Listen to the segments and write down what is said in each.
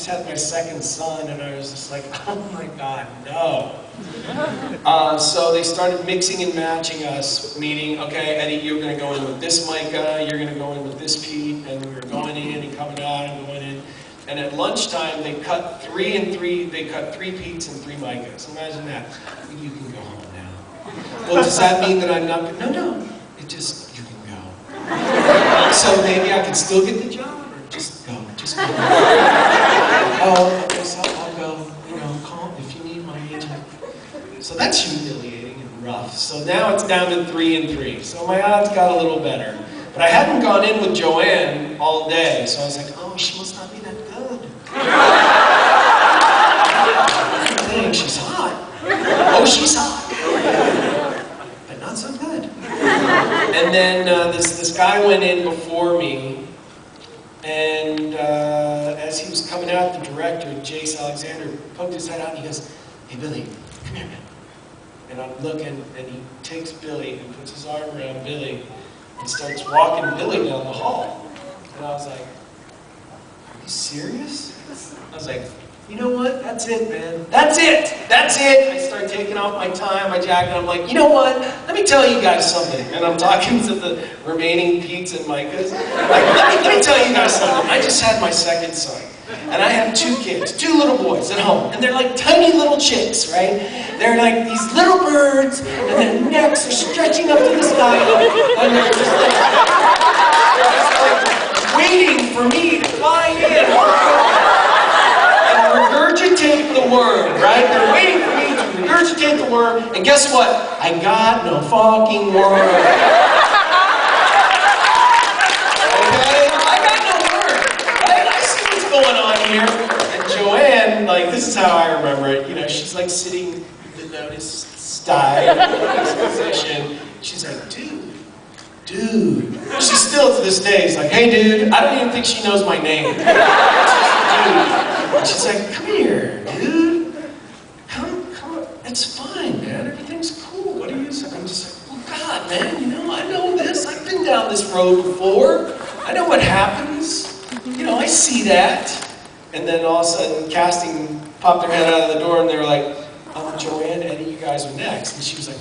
just had my second son, and I was just like, oh my God, no. So they started mixing and matching us, meaning, okay, Eddie, you're going to go in with this Micah, you're going to go in with this Pete, and we were going in and coming out and going in. And at lunchtime, they cut 3 and 3, they cut 3 Petes and 3 Micahs. Imagine that. You can go home now. Well, does that mean that I'm not going to? No, it just, you can go. So maybe I can still get the job, or just go. Oh, I guess I'll go, call if you need my agent. So that's humiliating and rough. So now it's down to 3 and 3. So my odds got a little better. But I hadn't gone in with Joanne all day, so I was like, oh, she must not be that good. Dang, she's hot. Oh, she's hot. But not so good. And then this guy went in before me, and as he was coming out, the director, Jace Alexander, poked his head out and he goes, hey, Billy, come here, man. And I'm looking, and he takes Billy and puts his arm around Billy and starts walking Billy down the hall. And I was like, are you serious? I was like, you know what? That's it, man. That's it. That's it. I start taking off my tie, my jacket. I'm like, you know what? Let me tell you guys something. And I'm talking to the remaining Petes and Micahs. Like, let me tell you guys something. I just had my second son. And I have 2 kids, 2 little boys at home. And they're like tiny little chicks, right? They're like these little birds, and their necks are stretching up to the sky. And they're just like waiting for me to fly in. Regurgitate the word, right? They're waiting for me to regurgitate the word, and guess what? I got no fucking word. Okay? I got no word, right? I see what's going on here. And Joanne, like, this is how I remember it, she's like sitting in the notice style position. She's like, dude. She still to this day is like, hey dude, I don't even think she knows my name. And she's like, come here, dude. Come, it's fine, man. Everything's cool. What are you saying? I'm just like, well, God, man, I know this. I've been down this road before. I know what happens. I see that. And then all of a sudden, casting popped their head out of the door, and they were like, Joanne, Eddie, you guys are next. And she was like,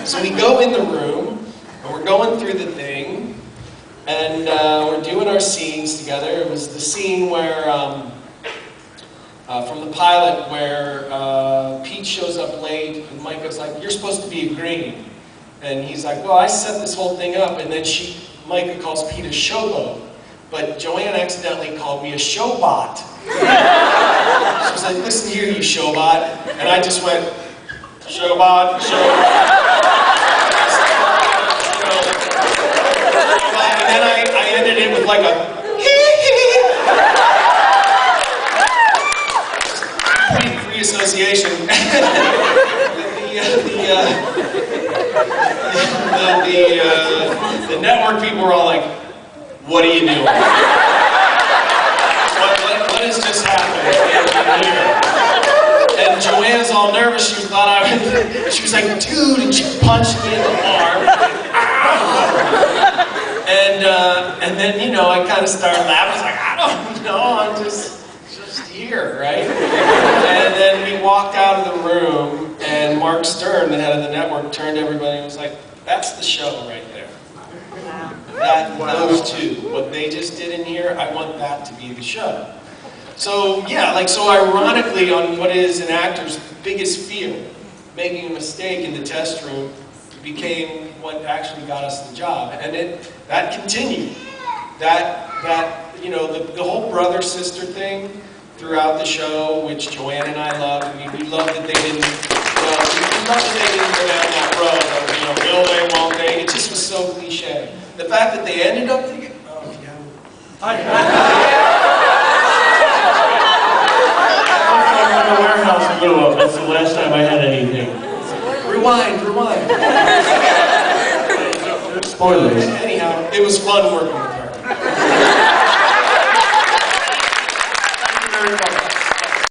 so we go in the room, and we're going through the thing, and we're doing our scenes together. It was the scene where, from the pilot, where Pete shows up late, and Micah's like, you're supposed to be green. And he's like, well, I set this whole thing up, and then Micah calls Pete a showboat. But Joanne accidentally called me a showbot. She was like, listen here, you showbot. And I just went, showbot. And then I ended it with like a free association. The network people were all like, what are you doing? What has just happened? And Joanne's all nervous. She was like, dude, and she punched me in the arm. And then, I kind of started laughing. I was like, I don't know, I'm just here, right? And then we walked out of the room, and Mark Stern, the head of the network, turned to everybody and was like, that's the show right there. Those 2. What they just did in here, I want that to be the show. So, yeah, so ironically, on what is an actor's biggest fear, making a mistake in the test room, became what actually got us the job. And that continued. That the whole brother-sister thing throughout the show, which Joanne and I loved. We loved that they didn't, we loved that they didn't go down that road of, will they, won't they? It just was so cliche. The fact that they ended up together, warehouse blew up. That's the last time I had anything. Rewind. Spoilers. Anyhow, it was fun working with her.